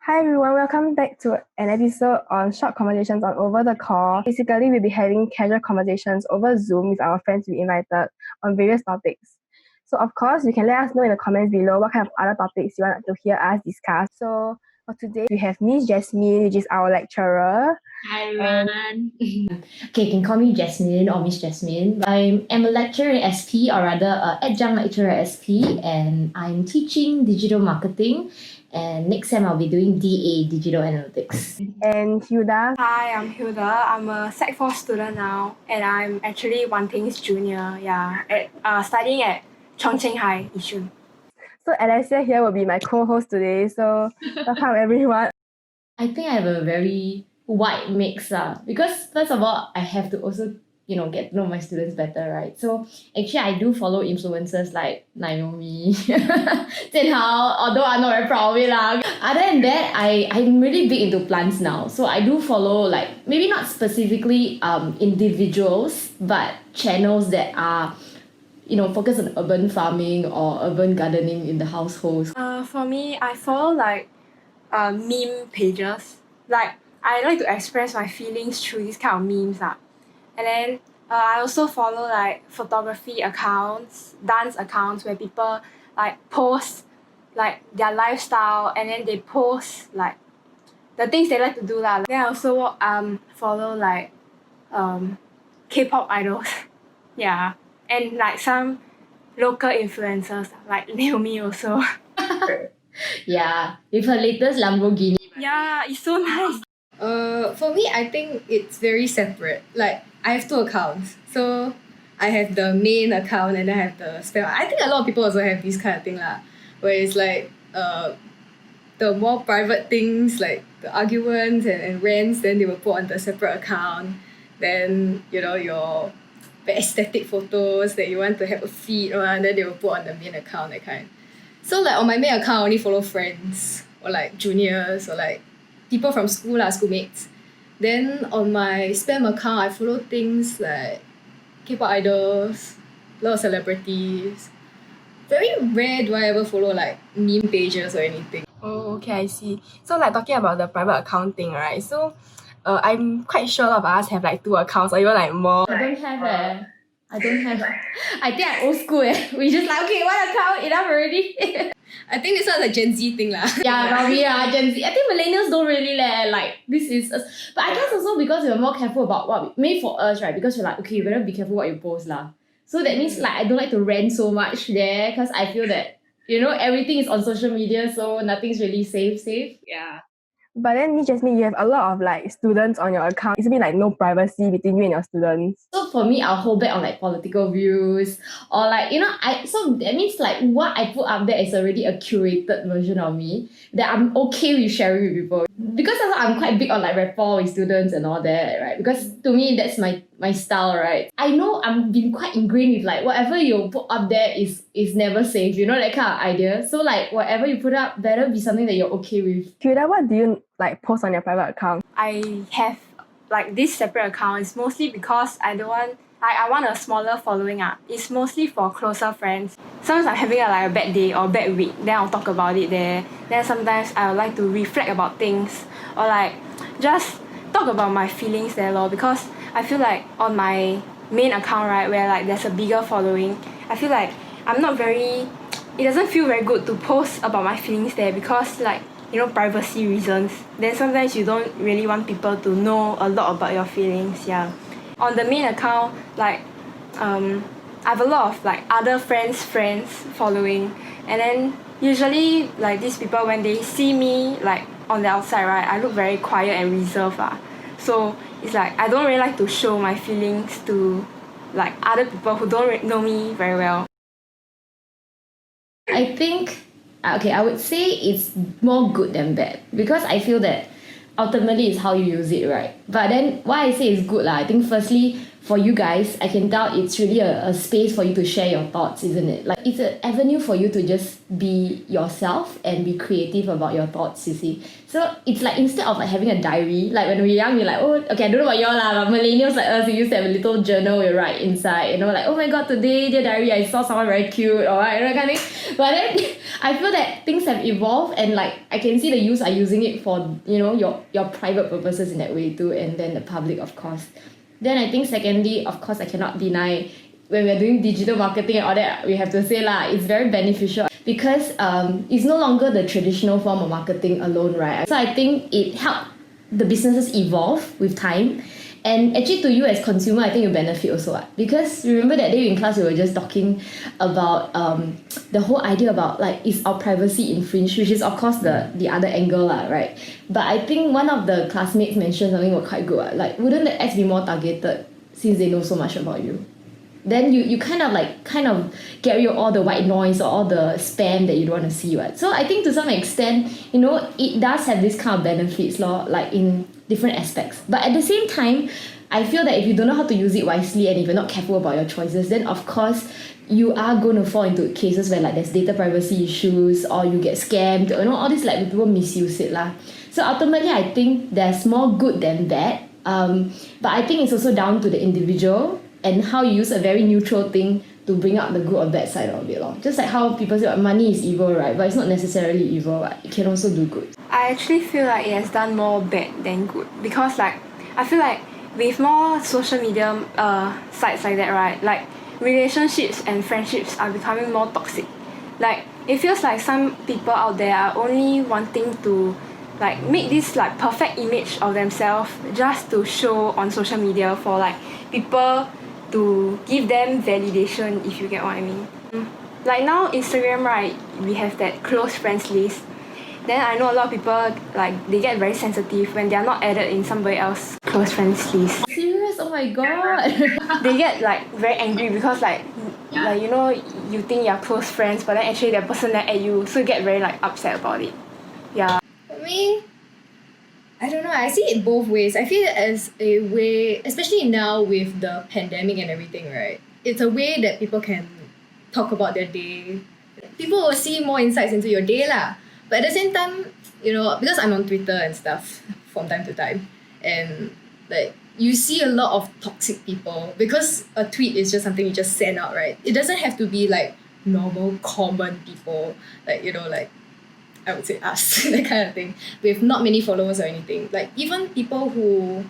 Hi everyone, welcome back to an episode on short conversations on Over the Call. Basically, we'll be having casual conversations over Zoom with our friends we invited on various topics. So, of course, you can let us know in the comments below what kind of other topics you want to hear us discuss. So, for today, we have Miss Jasmine, which is our lecturer. Hi everyone. Okay, you can call me Jasmine or Miss Jasmine. I am a lecturer in SP, or rather, adjunct lecturer at SP, and I'm teaching digital marketing. And next time I'll be doing DA, digital analytics. And Hilda. Hi, I'm Hilda. I'm a Sec 4 student now, and I'm actually One Thing's junior. Studying at Chongqing High, Yishun. So, Alessia here will be my co-host today. So, welcome everyone. I think I have a very wide mix because first of all, I have to also get to know my students better, right? So actually, I do follow influencers like Naomi, Jianhao, although I'm not very proud of it lah. Other than that, I'm really big into plants now. So I do follow like maybe not specifically individuals, but channels that are focused on urban farming or urban gardening in the households. For me, I follow like meme pages. Like I like to express my feelings through these kind of memes. And then I also follow like photography accounts, dance accounts where people like post like their lifestyle, and then they post like the things they like to do lah. Then I also follow like K-pop idols. Yeah. And like some local influencers like Naomi also. Yeah, with her latest Lamborghini. Yeah, it's so nice. For me, I think it's very separate. Like, I have two accounts. So, I have the main account and then I have the spam. I think a lot of people also have this kind of thing lah. Where it's like, the more private things, like the arguments and rants, then they will put on the separate account. Then, your very aesthetic photos that you want to have a feed on, then they will put on the main account, that kind. So like on my main account, I only follow friends or like juniors or like people from school schoolmates. Then on my spam account, I follow things like K-pop idols, a lot of celebrities. Very rare do I ever follow like meme pages or anything. Oh, okay, I see. So, like talking about the private account thing, right? So, I'm quite sure a lot of us have like two accounts or even like more. I don't have I don't have. I think I'm old school We just like, okay, one account, enough already. I think this one's a Gen Z thing lah. Yeah, probably Gen Z. I think millennials don't really like this is us. But I guess also because we're more careful about what made for us, right? Because we're like, okay, you better be careful what you post lah. So that means like I don't like to rant so much there because I feel that everything is on social media, so nothing's really safe. Yeah. But then, Miss Jasmine, you have a lot of like students on your account. It's a bit like no privacy between you and your students. So for me, I'll hold back on like political views or like so that means like what I put up there is already a curated version of me that I'm okay with sharing with people. Because also I'm quite big on like rapport with students and all that, right? Because to me that's my style, right? I know I'm been quite ingrained with like whatever you put up there is never safe, that kind of idea. So like whatever you put up better be something that you're okay with. Hilda, what do you like post on your private account? I have like this separate account. It's mostly because I want a smaller following. It's mostly for closer friends. Sometimes I'm having a bad day or bad week, then I'll talk about it there. Then sometimes I would like to reflect about things or like just talk about my feelings there lor, because I feel like on my main account, right, where like there's a bigger following, I feel like it doesn't feel very good to post about my feelings there because like privacy reasons. Then sometimes you don't really want people to know a lot about your feelings. Yeah. On the main account, like I have a lot of like other friends following, and then usually like these people, when they see me like on the outside, right, I look very quiet and reserved. So it's like I don't really like to show my feelings to like other people who don't know me very well. I think I would say it's more good than bad because I feel that ultimately it's how you use it, right? But then why I say it's good I think firstly for you guys, I can tell it's really a space for you to share your thoughts, isn't it? Like it's an avenue for you to just be yourself and be creative about your thoughts, you see. So it's like instead of like having a diary, like when we're young, we're like, oh, okay, I don't know about y'all lah, but millennials like us, we used to have a little journal we write inside, you know, like, oh my god, today, dear diary, I saw someone very cute, or you know, kind of thing. But then I feel that things have evolved, and like I can see the youth are using it for, you know, your private purposes in that way too, and then the public, of course. Then I think secondly, of course, I cannot deny when we're doing digital marketing and all that, we have to say lah, it's very beneficial because it's no longer the traditional form of marketing alone, right? So I think it helped the businesses evolve with time. And actually to you as consumer, I think you benefit also because remember that day in class we were just talking about the whole idea about like is our privacy infringed, which is of course the other angle lah, right? But I think one of the classmates mentioned something was quite good, like wouldn't the ads be more targeted since they know so much about you? Then you kind of get rid of all the white noise or all the spam that you don't want to see, right? So I think to some extent, you know, it does have this kind of benefits like in different aspects. But at the same time, I feel that if you don't know how to use it wisely and if you're not careful about your choices, then of course you are going to fall into cases where like there's data privacy issues or you get scammed, you know, all this like people misuse it lah. So ultimately I think there's more good than bad. But I think it's also down to the individual and how you use a very neutral thing to bring out the good or bad side of it. Just like how people say money is evil, right? But it's not necessarily evil, right? It can also do good. I actually feel like it has done more bad than good because like I feel like with more social media sites like that, right, like relationships and friendships are becoming more toxic. Like it feels like some people out there are only wanting to like make this like perfect image of themselves just to show on social media for like people to give them validation, if you get what I mean. Like now Instagram, right, we have that close friends list. Then I know a lot of people like they get very sensitive when they are not added in somebody else's close friends list. Serious? Oh my god. They get like very angry because like you know you think you're close friends but then actually that person that add you, so you get very like upset about it. Yeah. For me, I don't know, I see it both ways. I feel it as a way, especially now with the pandemic and everything, right? It's a way that people can talk about their day. People will see more insights into your day lah. But at the same time, you know, because I'm on Twitter and stuff from time to time, and like you see a lot of toxic people because a tweet is just something you just send out, right? It doesn't have to be like normal, common people, like, you know, like I would say us, that kind of thing, with not many followers or anything. Like even people who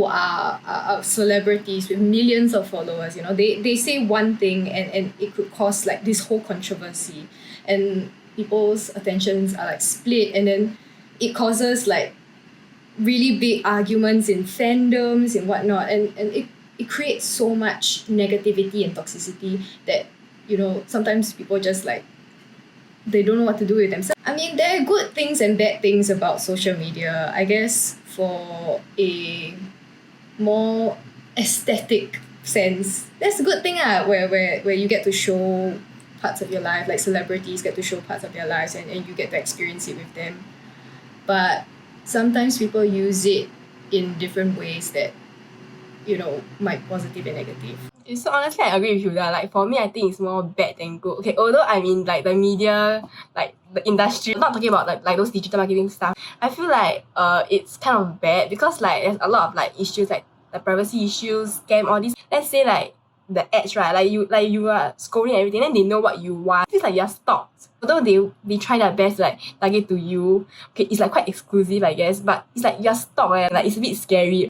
are celebrities with millions of followers, you know, they say one thing and it could cause like this whole controversy, and people's attentions are like split, and then it causes like really big arguments in fandoms and whatnot, and it creates so much negativity and toxicity that, you know, sometimes people just like they don't know what to do with themselves. I mean, there are good things and bad things about social media. I guess for a more aesthetic sense, that's a good thing where you get to show parts of your life, like celebrities get to show parts of their lives and you get to experience it with them. But sometimes people use it in different ways that, you know, might positive and negative. So honestly, I agree with you that like for me, I think it's more bad than good. Okay, although I'm in like the media, like the industry, not talking about like those digital marketing stuff, I feel like it's kind of bad because like there's a lot of like issues like the privacy issues, scam, all these. Let's say like the ads, right? Like you are scrolling everything, then they know what you want. It's like you're stalked. Although they try their best to like target to you. Okay, it's like quite exclusive, I guess, but it's like you're stalked, and like it's a bit scary.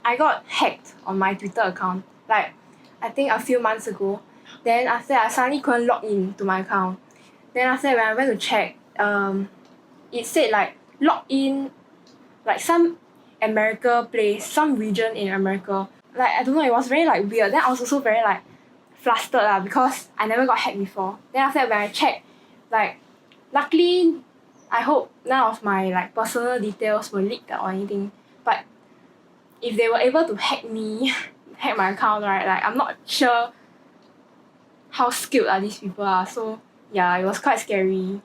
I got hacked on my Twitter account, like I think a few months ago. Then after that, I suddenly couldn't log in to my account. Then after that, when I went to check, it said like log in, like some America place, some region in America. Like I don't know, it was very like weird. Then I was also very like flustered lah because I never got hacked before. Then after that, when I checked, like luckily, I hope none of my like personal details were leaked or anything. But if they were able to hack me, hack my account, right, like I'm not sure how skilled are these people are. So yeah, it was quite scary.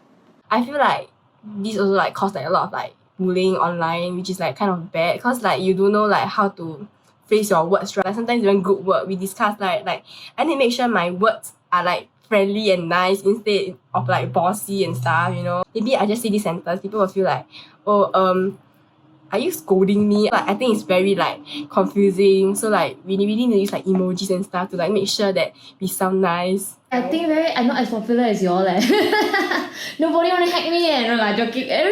I feel like this also like caused like a lot of like bullying online, which is like kind of bad because like you don't know like how to phrase your words right. Like sometimes even group work we discuss like I need to make sure my words are like friendly and nice instead of like bossy and stuff, you know. Maybe I just say this sentence, people will feel like, oh, are you scolding me? Like I think it's very like confusing. So like we really need to use like emojis and stuff to like make sure that we sound nice. I think I'm not as popular as y'all Nobody wanna hack me no lah, joking. I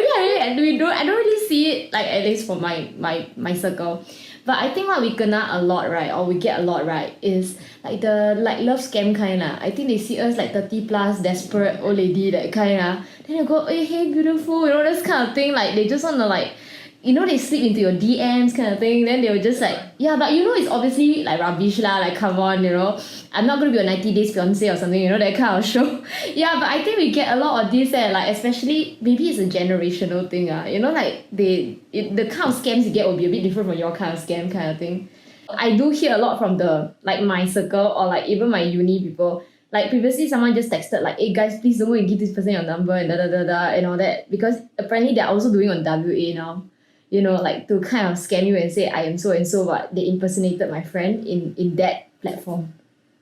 don't really see it like at least for my circle. But I think what we kena a lot, right, or we get a lot, right, is like the like love scam kind lah. I think they see us like 30 plus desperate old lady that kind lah. Then they go, hey beautiful, you know, this kind of thing. Like they just wanna like, you know, they slip into your DMs kind of thing. Then they were just like, yeah, but you know, it's obviously like rubbish lah. Like, come on, you know, I'm not going to be a 90 Days Fiancé or something, you know, that kind of show. Yeah, but I think we get a lot of this, like, especially, maybe it's a generational thing, you know, like, the kind of scams you get will be a bit different from your kind of scam kind of thing. I do hear a lot from like, my circle or, like, even my uni people. Like, previously, someone just texted, like, hey, guys, please don't go and give this person your number and da-da-da-da and all that. Because apparently, they're also doing on WA now. You know, like to kind of scam you and say I am so and so, but they impersonated my friend in that platform.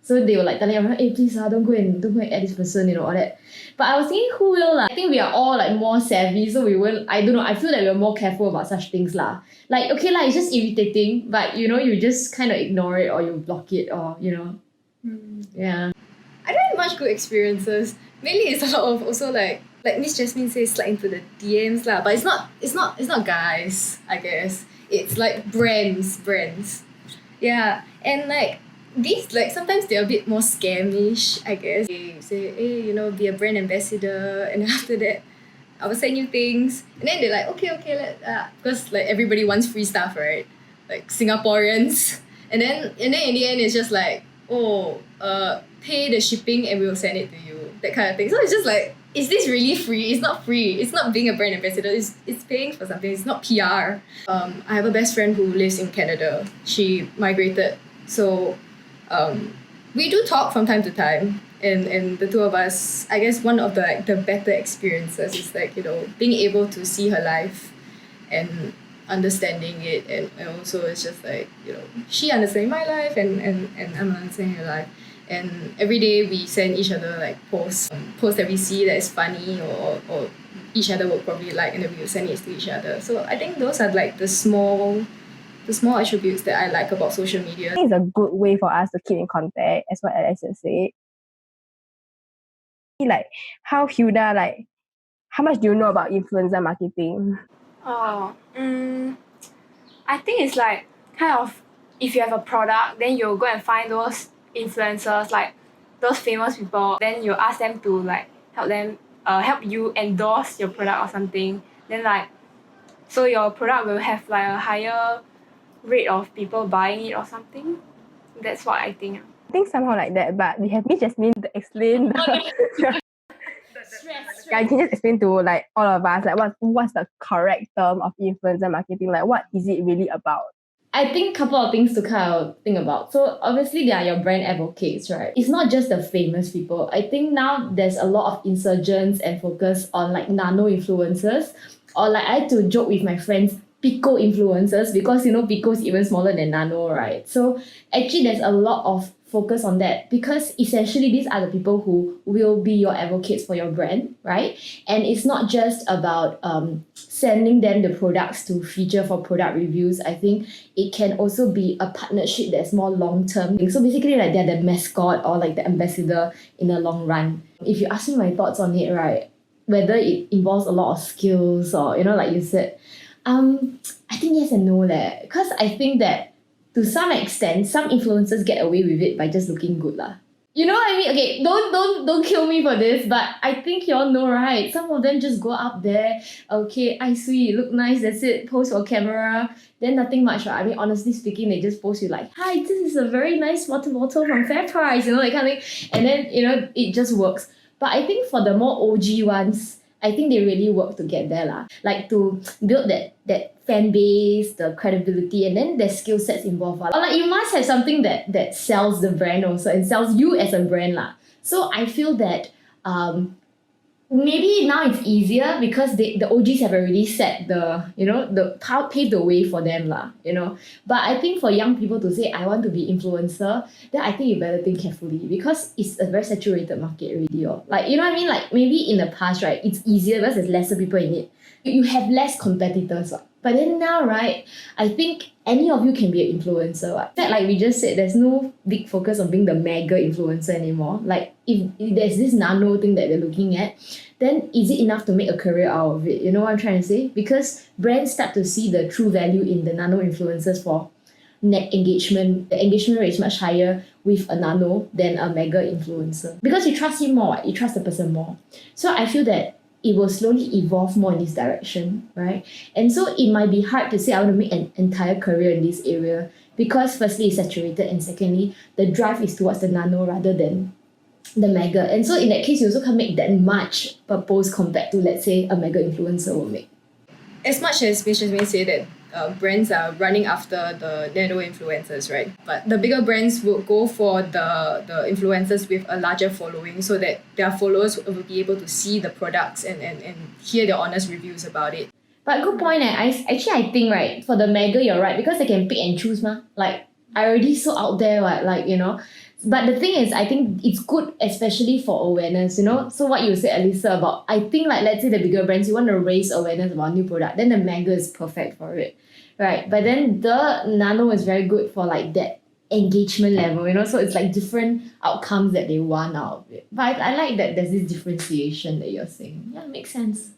So they were like telling everyone, hey, please don't go and add this person, you know, all that. But I was thinking, who will I think we are all like more savvy, so we will. I don't know. I feel that we're more careful about such things lah. Like okay lah, it's just irritating, but you know, you just kind of ignore it or you block it or you know, yeah. I don't have much good experiences. Mainly it's a lot of also like Miss Jasmine says, slide into the DMs lah. But it's not guys, I guess. It's like brands. Yeah. And like these like sometimes they're a bit more scamish, I guess. They say, hey, you know, be a brand ambassador, and after that I will send you things. And then they're like, okay, because like everybody wants free stuff, right? Like Singaporeans. And then in the end it's just like, pay the shipping and we'll send it to you. That kind of thing. So it's just like, is this really free? It's not free. It's not being a brand ambassador. It's paying for something. It's not PR. I have a best friend who lives in Canada. She migrated. So we do talk from time to time. And the two of us, I guess one of the better experiences is like, you know, being able to see her life and understanding it. And also it's just like, you know, she understanding my life and I'm understanding her life. And every day we send each other like posts that we see that is funny or each other will probably like, and then we will send it to each other. So I think those are like the small attributes that I like about social media. I think it's a good way for us to keep in contact, as what Alex said. Like how Hilda, like how much do you know about influencer marketing? I think it's like kind of if you have a product, then you'll go and find those influencers, like those famous people, then you ask them to like help you endorse your product or something. Then like so your product will have like a higher rate of people buying it or something. That's what I think. I think somehow like that, but we have Miss Jasmine to explain Stress. I can just explain to like all of us like what's the correct term of influencer marketing, like what is it really about? I think a couple of things to kind of think about. So obviously they are your brand advocates, right? It's not just the famous people. I think now there's a lot of insurgents and focus on like nano influencers, or like I like to joke with my friends, pico influencers, because you know pico is even smaller than nano, right? So actually there's a lot of focus on that because essentially these are the people who will be your advocates for your brand, right? And it's not just about sending them the products to feature for product reviews. I think it can also be a partnership that's more long-term. So basically like they're the mascot or like the ambassador in the long run. If you ask me my thoughts on it, right, whether it involves a lot of skills or, you know, like you said, I think yes and no because I think that to some extent, some influencers get away with it by just looking good lah. You know what I mean? Okay, don't kill me for this, but I think you all know, right? Some of them just go up there, okay, I see, look nice, that's it, post for camera, then nothing much, right? I mean, honestly speaking, they just post you like, hi, this is a very nice water bottle from FairPrice, you know, that kind of thing. And then, you know, it just works. But I think for the more OG ones, I think they really work to get there lah. Like to build that fan base, the credibility, and then there's skill sets involved. Or like you must have something that sells the brand also and sells you as a brand lah. So I feel that maybe now it's easier because the OGs have already set paved the way for them lah, But I think for young people to say I want to be influencer, then I think you better think carefully because it's a very saturated market already. Like, you know what I mean? Like maybe in the past, right, it's easier because there's lesser people in it. You have less competitors. But then now, right, I think any of you can be an influencer. In fact, like we just said, there's no big focus on being the mega influencer anymore. Like if there's this nano thing that they're looking at, then is it enough to make a career out of it? You know what I'm trying to say? Because brands start to see the true value in the nano influencers for net engagement. The engagement rate is much higher with a nano than a mega influencer. Because you trust him more, you trust the person more. So I feel that it will slowly evolve more in this direction, right? And so it might be hard to say I want to make an entire career in this area because firstly it's saturated and secondly the drive is towards the nano rather than the mega. And so in that case you also can't make that much per post compared to, let's say, a mega influencer will make. As much as Ms. Jasmine say that brands are running after the nano influencers, right? But the bigger brands will go for the influencers with a larger following so that their followers will be able to see the products and hear their honest reviews about it. But good point. I think, right, for the mega, you're right, because they can pick and choose, ma. Like, I already so out there, like, But the thing is, I think it's good, especially for awareness, So what you said, Alisa, about, I think, like, let's say the bigger brands, you want to raise awareness about new product, then the mega is perfect for it, right? But then the nano is very good for, like, that engagement level, So it's, like, different outcomes that they want out of it. But I like that there's this differentiation that you're saying. Yeah, makes sense.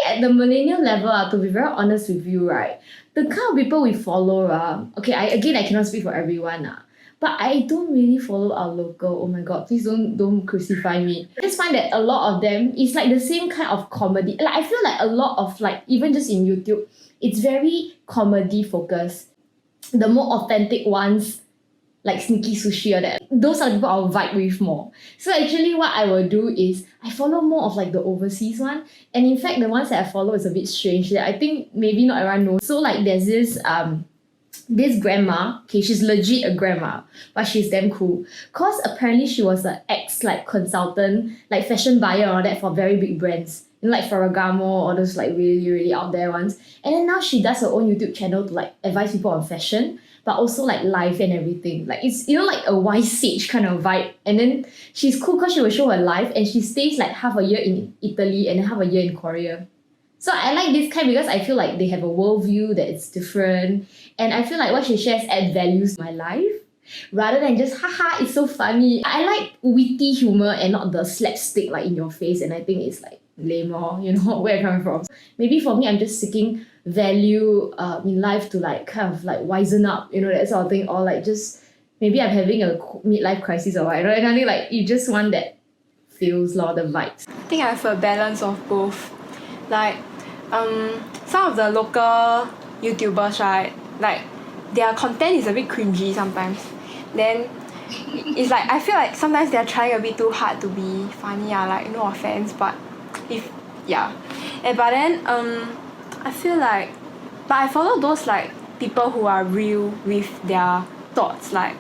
At the millennial level, to be very honest with you, right, the kind of people we follow, I cannot speak for everyone, but I don't really follow our local. Oh my god, please don't crucify me. I just find that a lot of them is like the same kind of comedy. Like I feel like a lot of, like, even just in YouTube, it's very comedy focused. The more authentic ones, like Sneaky Sushi or that, those are the people I'll vibe with more. So actually what I will do is I follow more of like the overseas one. And in fact, the ones that I follow is a bit strange that I think maybe not everyone knows. So like there's this grandma, okay, she's legit a grandma, but she's damn cool. Cause apparently she was an ex like consultant, like fashion buyer and all that for very big brands. Like Ferragamo or those like really, really out there ones. And then now she does her own YouTube channel to like advise people on fashion, but also like life and everything. Like it's, like a wise sage kind of vibe. And then she's cool because she will show her life and she stays like half a year in Italy and then half a year in Korea. So I like this kind because I feel like they have a worldview that is different. And I feel like what she shares adds values to my life rather than just, haha, it's so funny. I like witty humor and not the slapstick like in your face. And I think it's like lame or, where I'm coming from. Maybe for me, I'm just seeking value in life to like kind of like wisen up, that sort of thing. Or like just, maybe I'm having a midlife crisis or what, I think like you just want that feels a lot of vibes. I think I have a balance of both. Like, some of the local YouTubers, right, like their content is a bit cringy sometimes. Then it's like I feel like sometimes they're trying a bit too hard to be funny, like no offense, but but then I feel like, but I follow those like people who are real with their thoughts. Like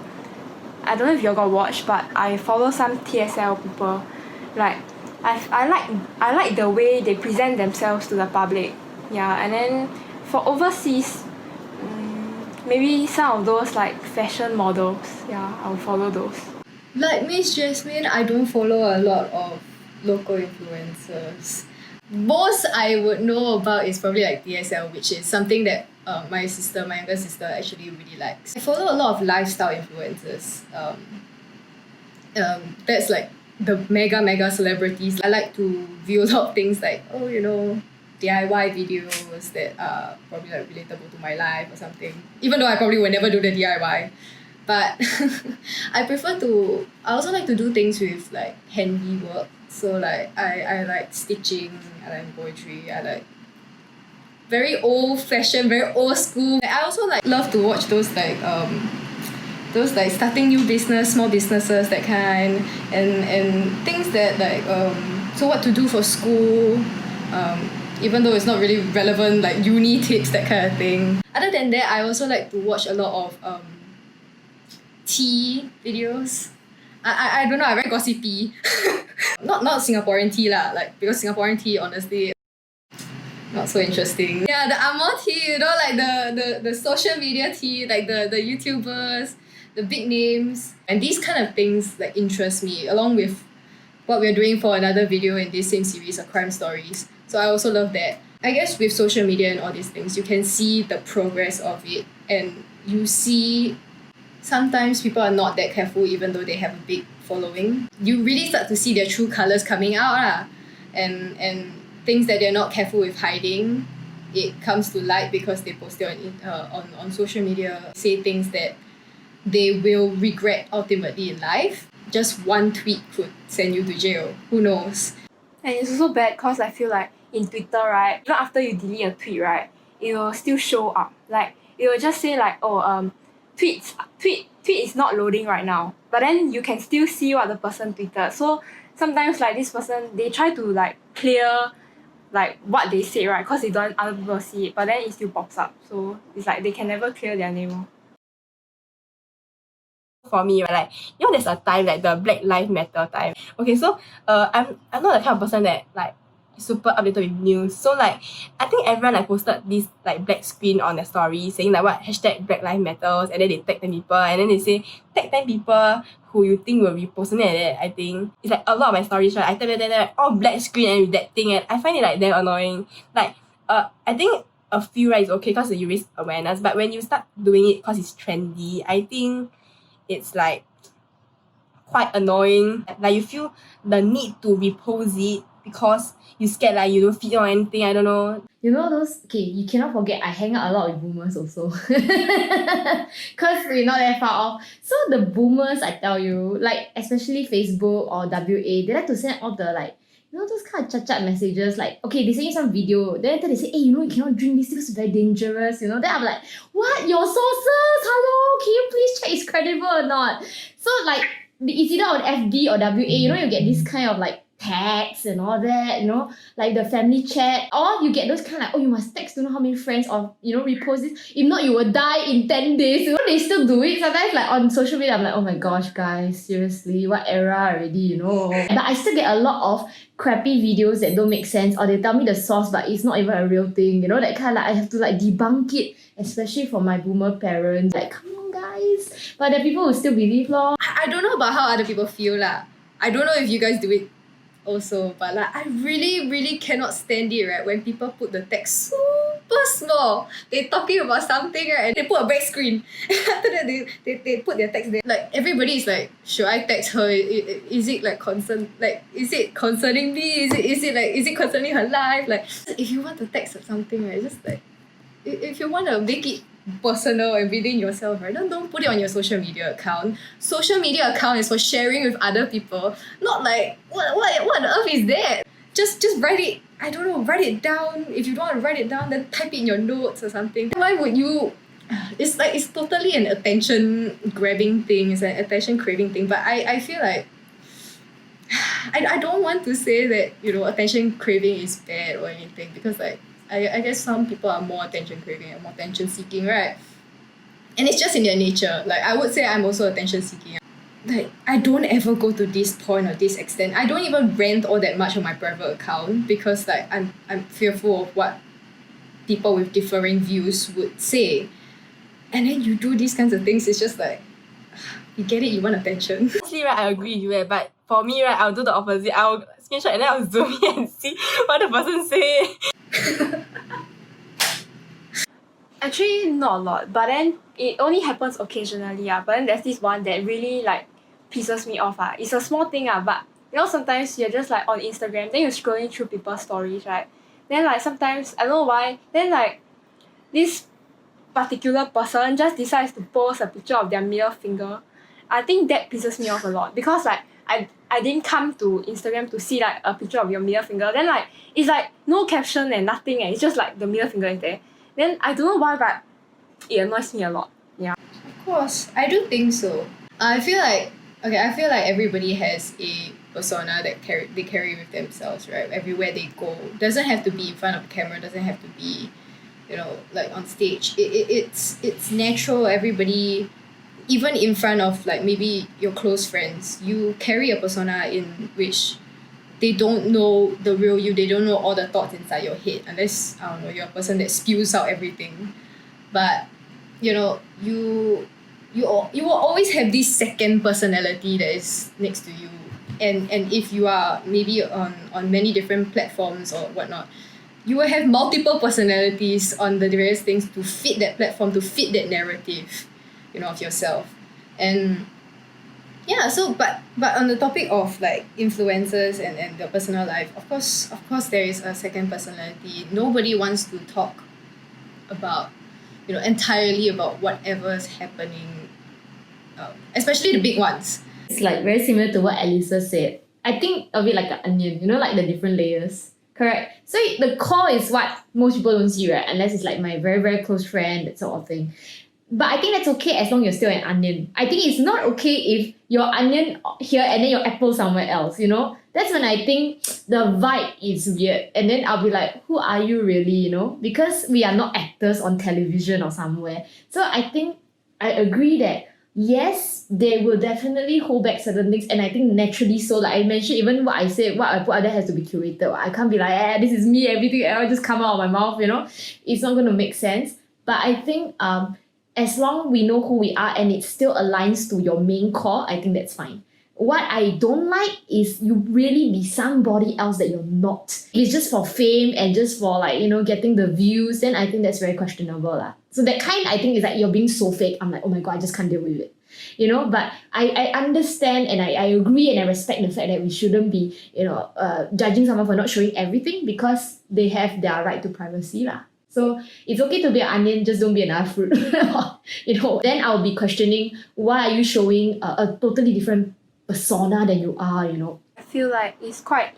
I don't know if you got watch, but I follow some TSL people. Like I like the way they present themselves to the public. Yeah, and then for overseas, maybe some of those like fashion models. Yeah, I'll follow those. Like Miss Jasmine, I don't follow a lot of local influencers. Most I would know about is probably like DSL, which is something that my younger sister actually really likes. I follow a lot of lifestyle influencers. That's like the mega celebrities. I like to view a lot of things like, DIY videos that are probably like relatable to my life or something. Even though I probably will never do the DIY. But I also like to do things with like handiwork. So like I like stitching, I like embroidery, I like very old fashioned, very old school. I also like love to watch those like starting new business, small businesses, that kind, and things that like so what to do for school, even though it's not really relevant, like uni tips, that kind of thing. Other than that, I also like to watch a lot of tea videos. I don't know, I'm very gossipy. Not Singaporean tea lah, like because Singaporean tea honestly not so interesting. Yeah, the Amor tea, you know, like the social media tea, like the YouTubers, the big names, and these kind of things like interest me, along with what we're doing for another video in this same series of crime stories. So I also love that. I guess with social media and all these things, you can see the progress of it, and you see sometimes people are not that careful even though they have a big following. You really start to see their true colours coming out lah. And things that they're not careful with hiding, it comes to light because they post it on social media, say things that they will regret ultimately in life. Just one tweet could send you to jail. Who knows? And it's also bad because I feel like in Twitter, right, even after you delete a tweet, right, it will still show up. Like, it will just say like, oh, tweet is not loading right now. But then you can still see what the person tweeted. So sometimes like this person, they try to like clear like what they said, right, because they don't want other people to see it. But then it still pops up. So it's like they can never clear their name. For me, right, like, you know, there's a time like the Black Lives Matter time. Okay, so I'm not the kind of person that like super updated with news. So like I think everyone like posted this like black screen on their story saying like what hashtag Black Lives Matters, and then they tag 10 people, and then they say tag 10 people who you think will repost, something like that. I think it's like a lot of my stories, right, I tag all black screen and with that thing, and I find it like damn annoying. Like I think a few, right, is okay because you raise awareness, but when you start doing it because it's trendy, I think it's like quite annoying. Like you feel the need to repost it because you scared like you don't fit or anything, I don't know. You know those, okay, you cannot forget I hang out a lot with boomers also. Because we're not that far off. So the boomers, I tell you, like especially Facebook or WA, they like to send all the like, you know, those kind of chat messages, like, okay, they send you some video, then after they say, hey, you know, you cannot drink this because it's very dangerous, you know. Then I'm like, what? Your sources? Hello? Can you please check it's credible or not? So like, it's either on FB or WA, you know, you get this kind of like tags and all that, you know, like the family chat, or you get those kind of like, oh, you must text to know how many friends, or, you know, repost this, if not you will die in 10 days, you know. They still do it sometimes, like on social media. I'm like, oh my gosh, guys, seriously, what era already, you know. But I still get a lot of crappy videos that don't make sense, or they tell me the source but it's not even a real thing, you know, that kind of like I have to like debunk it, especially for my boomer parents, like, come on guys. But there are people who still believe lor. I don't know about how other people feel lah. I don't know if you guys do it also, but like I really cannot stand it, right, when people put the text super small. They're talking about something, right, and they put a black screen. After that they put their text there. Like everybody is like, should I text her? Is it like is it concerning me? Is it concerning her life? Like if you want to text her something, right, just like if you want to make it personal and within yourself, right, don't put it on your social media account. Social media account is for sharing with other people, not like what on earth is that? Just write it, I don't know, write it down. If you don't want to write it down, then type it in your notes or something. Why would you? It's like, it's totally an attention grabbing thing, it's an attention craving thing. But I feel like I don't want to say that, you know, attention craving is bad or anything, because like I guess some people are more attention craving and more attention seeking, right? And it's just in their nature. Like I would say I'm also attention seeking. Like I don't ever go to this point or this extent. I don't even rant all that much on my private account because like I'm fearful of what people with differing views would say. And then you do these kinds of things, it's just like, you get it, you want attention. Actually, right, I agree with you, but for me, right, I'll do the opposite. I'll screenshot and then I'll zoom in and see what the person say. Actually, not a lot, but then it only happens occasionally. But then there's this one that really like pisses me off. It's a small thing, but you know, sometimes you're just like on Instagram, then you're scrolling through people's stories, right? Then like sometimes, I don't know why, then like this particular person just decides to post a picture of their middle finger. I think that pisses me off a lot, because like I didn't come to Instagram to see like a picture of your middle finger. Then like it's like no caption and nothing, and it's just like the middle finger is there. Then I don't know why, but it annoys me a lot. Yeah. Of course, I do think so. I feel like everybody has a persona that they carry with themselves, right? Everywhere they go, doesn't have to be in front of the camera, doesn't have to be, you know, like on stage. It's natural. Everybody, even in front of like maybe your close friends, you carry a persona in which they don't know the real you. They don't know all the thoughts inside your head unless you're a person that spews out everything. But you know, you will always have this second personality that is next to you. And if you are maybe on many different platforms or whatnot, you will have multiple personalities on the various things to fit that platform, to fit that narrative, of yourself. And yeah, so but on the topic of like influencers and the personal life, of course there is a second personality. Nobody wants to talk about entirely about whatever's happening, especially the big ones. It's like very similar to what Elisa said. I think of it like an onion, like the different layers. Correct. So the core is what most people don't see, right? Unless it's like my very, very close friend, that sort of thing. But I think that's okay as long as you're still an onion. I think it's not okay if you're onion here and then your apple somewhere else, That's when I think the vibe is weird. And then I'll be like, who are you really, Because we are not actors on television or somewhere. So I think I agree that yes, they will definitely hold back certain things, and I think naturally so. Like I mentioned, even what I said, what I put out there has to be curated. I can't be like, this is me, everything else just come out of my mouth, It's not going to make sense. But I think as long we know who we are and it still aligns to your main core, I think that's fine. What I don't like is you really be somebody else that you're not. It's just for fame and just for like, getting the views, then I think that's very questionable. So that kind, I think, is like you're being so fake. I'm like, oh my God, I just can't deal with it. But I understand and I agree and I respect the fact that we shouldn't be, judging someone for not showing everything because they have their right to privacy. So it's okay to be an onion, just don't be another fruit. Then I'll be questioning, why are you showing a totally different persona than you are, I feel like it's quite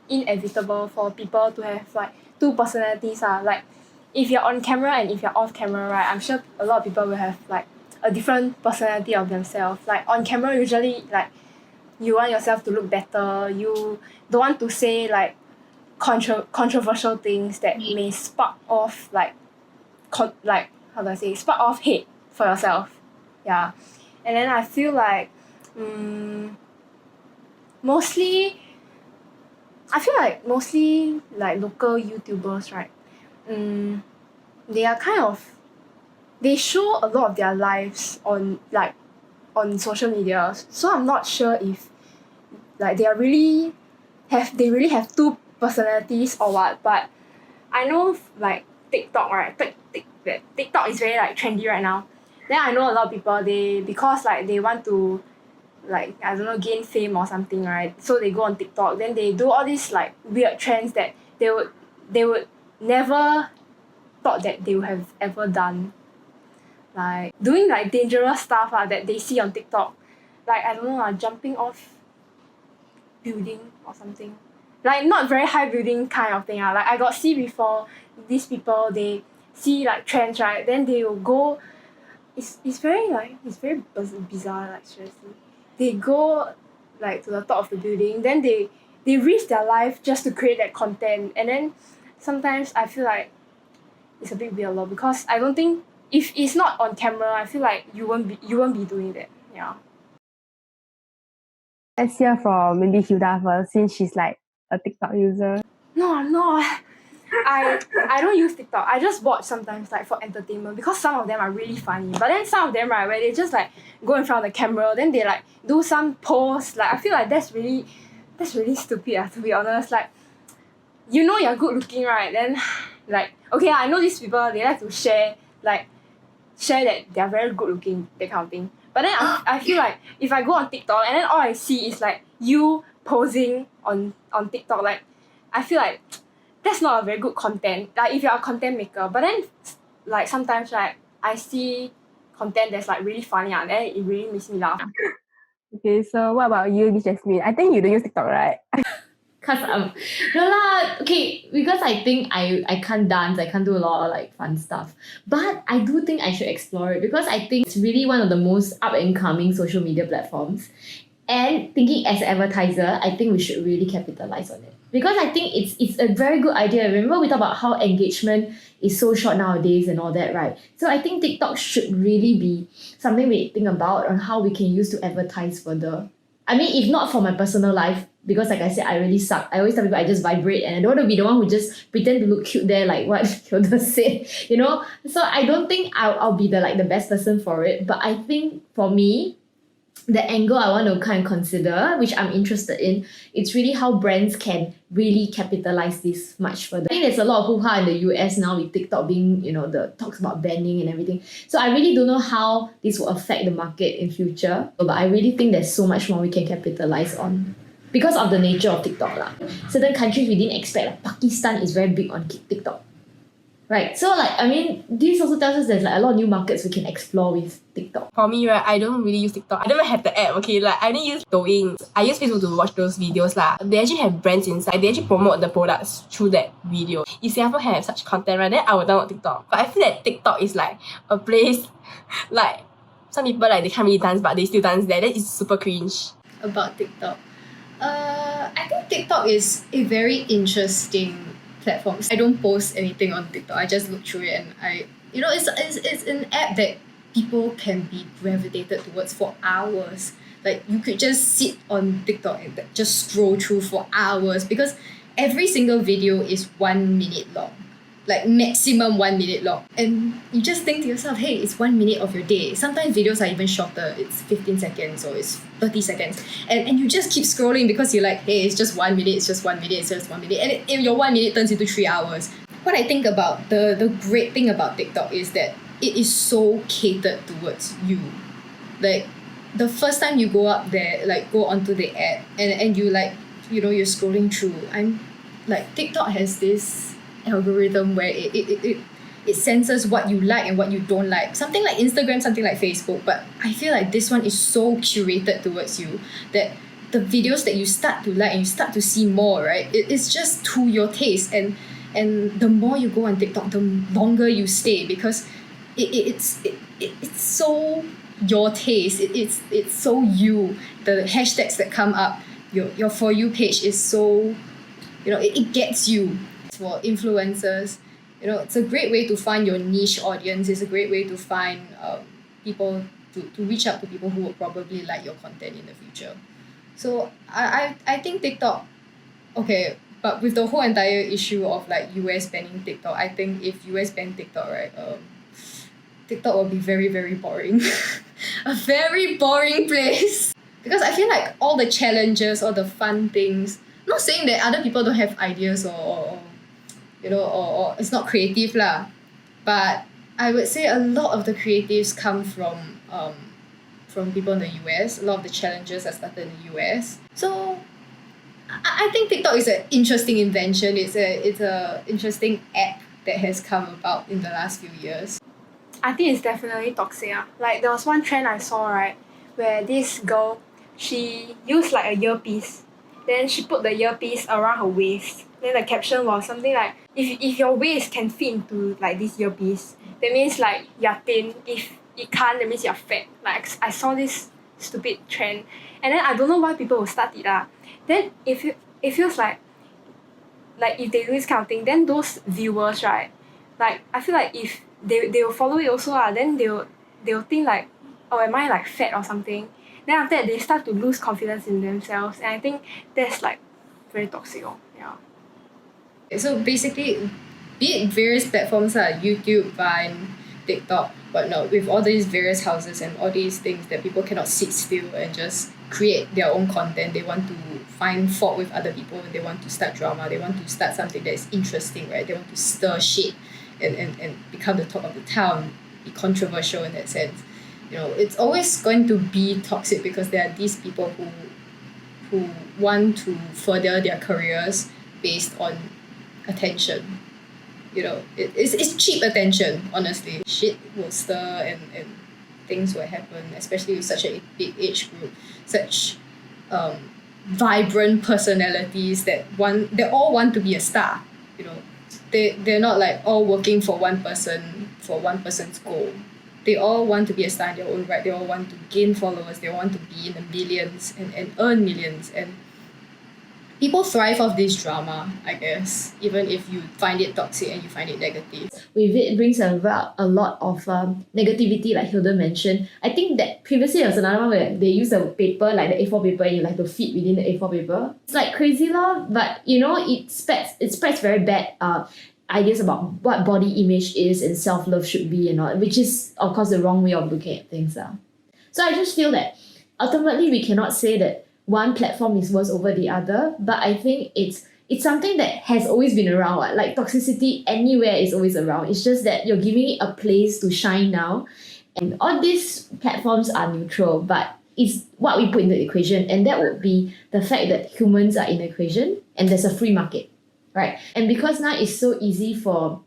inevitable for people to have like two personalities. Like if you're on camera and if you're off camera, right, I'm sure a lot of people will have like a different personality of themselves. Like on camera, usually like you want yourself to look better. You don't want to say like controversial things that may spark off like spark off hate for yourself. Yeah. And then I feel like mostly like local YouTubers, right? They are they show a lot of their lives on social media. So I'm not sure if like they really have two personalities or what. But I know like TikTok, right? TikTok is very like trendy right now. Then I know a lot of people, because like they want to like, I don't know, gain fame or something, right? So they go on TikTok, then they do all these like weird trends that they would never thought that they would have ever done. Like doing like dangerous stuff that they see on TikTok. Like, I don't know, jumping off building or something. Like not very high building kind of thing. Like I got see before, these people, they see like trends, right? Then they will go, it's very bizarre, like seriously. They go like to the top of the building, then they risk their life just to create that content. And then sometimes I feel like it's a bit weird because I don't think, if it's not on camera, I feel like you won't be doing that. Yeah. Let's hear from maybe Hilda first, since she's like a TikTok user. No, I'm not. I don't use TikTok. I just watch sometimes like for entertainment because some of them are really funny. But then some of them, right, where they just like go in front of the camera, then they like do some pose. Like I feel like that's really stupid, to be honest. Like, you're good looking, right? Then like, okay, I know these people, they like to share that they're very good looking, that kind of thing. But then I feel like if I go on TikTok and then all I see is like you posing on TikTok, like I feel like that's not a very good content. Like if you're a content maker. But then like sometimes like I see content that's like really funny and then it really makes me laugh. Okay, so what about you, Miss Jasmine? I think you don't use TikTok, right? Cause no lah, okay, because I think I can't dance, I can't do a lot of like fun stuff. But I do think I should explore it because I think it's really one of the most up and coming social media platforms. And thinking as an advertiser, I think we should really capitalize on it. Because I think it's a very good idea. Remember we talked about how engagement is so short nowadays and all that, right? So I think TikTok should really be something we think about on how we can use to advertise further. I mean, if not for my personal life, because like I said, I really suck. I always tell people I just vibrate, and I don't want to be the one who just pretend to look cute there, like what Hilda said, you know. So I don't think I'll be the best person for it. But I think for me, the angle I want to kind of consider, which I'm interested in, it's really how brands can really capitalize this much further. I think there's a lot of hoo-ha in the US now with TikTok being, the talks about banning and everything. So I really don't know how this will affect the market in future. But I really think there's so much more we can capitalize on because of the nature of TikTok lah. Certain countries we didn't expect, like Pakistan is very big on TikTok. Right, so this also tells us there's like a lot of new markets we can explore with TikTok. For me, right, I don't really use TikTok. I don't even have the app, okay? Like, I only use Douyin. I use Facebook to watch those videos lah. They actually have brands inside. They actually promote the products through that video. If Singapore have such content, right, then I will download TikTok. But I feel that TikTok is like a place, like, some people, like, they can't really dance, but they still dance there. That is super cringe. About TikTok. I think TikTok is a very interesting platform. I don't post anything on TikTok. I just look through it and it's an app that people can be gravitated towards for hours. Like you could just sit on TikTok and just scroll through for hours because every single video is 1 minute long. Like maximum 1 minute long. And you just think to yourself, hey, it's 1 minute of your day. Sometimes videos are even shorter. It's 15 seconds or it's 30 seconds. And you just keep scrolling because you're like, hey, it's just 1 minute, it's just 1 minute, it's just 1 minute. And your 1 minute turns into 3 hours. What I think about the great thing about TikTok is that it is so catered towards you. Like the first time you go up there, like go onto the app and you like, you're scrolling through. I'm like TikTok has this algorithm where it senses what you like and what you don't like. Something like Instagram, something like Facebook, but I feel like this one is so curated towards you that the videos that you start to like and you start to see more, right? It's just to your taste, and the more you go on TikTok, the longer you stay because it's so your taste. It's so you. The hashtags that come up, your For You page is so, it gets you. For influencers, it's a great way to find your niche audience. It's a great way to find people to reach out to people who will probably like your content in the future. So I think TikTok, okay, but with the whole entire issue of like US banning TikTok, I think if US ban TikTok, right, TikTok will be very, very boring. A very boring place. Because I feel like all the challenges, all the fun things, not saying that other people don't have ideas or it's not creative lah, but I would say a lot of the creatives come from people in the US. A lot of the challenges are started in the US. So I think TikTok is an interesting invention. It's a interesting app that has come about in the last few years. I think it's definitely toxic. Like there was one trend I saw, right, where this girl, she used like a earpiece. Then she put the earpiece around her waist. Then the caption was something like, if your waist can fit into like this earpiece, that means like you're thin. If it can't, that means you're fat. Like I saw this stupid trend, and then I don't know why people will start it. Then it feels like if they do this kind of thing, then those viewers, right, like I feel like if they will follow it also, then they'll think like, oh, am I like fat or something? Then after that they start to lose confidence in themselves, and I think that's like very toxic. Yeah. So basically, be it various platforms like YouTube, Vine, TikTok, whatnot, with all these various houses and all these things that people cannot sit still and just create their own content. They want to find fault with other people, and they want to start drama, they want to start something that is interesting, right? They want to stir shit and become the talk of the town, be controversial in that sense. It's always going to be toxic because there are these people who want to further their careers based on attention. It's cheap attention, honestly. Shit will stir and things will happen, especially with such a big age group, such vibrant personalities that all want to be a star. They're not like all working for one person's goal. They all want to be a star in their own right. They all want to gain followers. They want to be in the millions and earn millions. And people thrive off this drama, I guess, even if you find it toxic and you find it negative. With it brings about a lot of negativity, like Hilda mentioned. I think that previously there was another one where they use a paper, like the A4 paper, and you like to fit within the A4 paper. It's like crazy law, but it spreads very bad ideas about what body image is and self-love should be and all, which is of course the wrong way of looking at things. So I just feel that ultimately we cannot say that one platform is worse over the other, but I think it's something that has always been around. Like toxicity anywhere is always around. It's just that you're giving it a place to shine now. And all these platforms are neutral, but it's what we put in the equation, and that would be the fact that humans are in the equation and there's a free market, right? And because now it's so easy for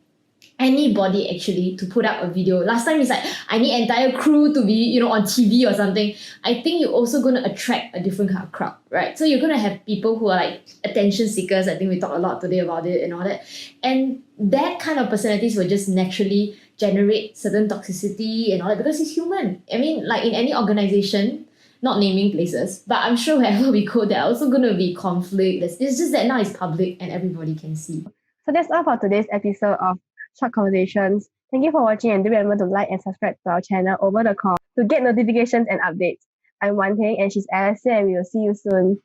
anybody actually to put up a video. Last time it's like, I need entire crew to be, on TV or something. I think you're also going to attract a different kind of crowd, right? So you're going to have people who are like attention seekers. I think we talked a lot today about it and all that. And that kind of personalities will just naturally generate certain toxicity and all that because it's human. I mean, like in any organization, not naming places, but I'm sure wherever we go, there are also going to be conflict. It's just that now it's public and everybody can see. So that's all for today's episode of Short Conversations. Thank you for watching, and do remember to like and subscribe to our channel over the call to get notifications and updates. I'm Wan Ting and she's Alicia, and we will see you soon.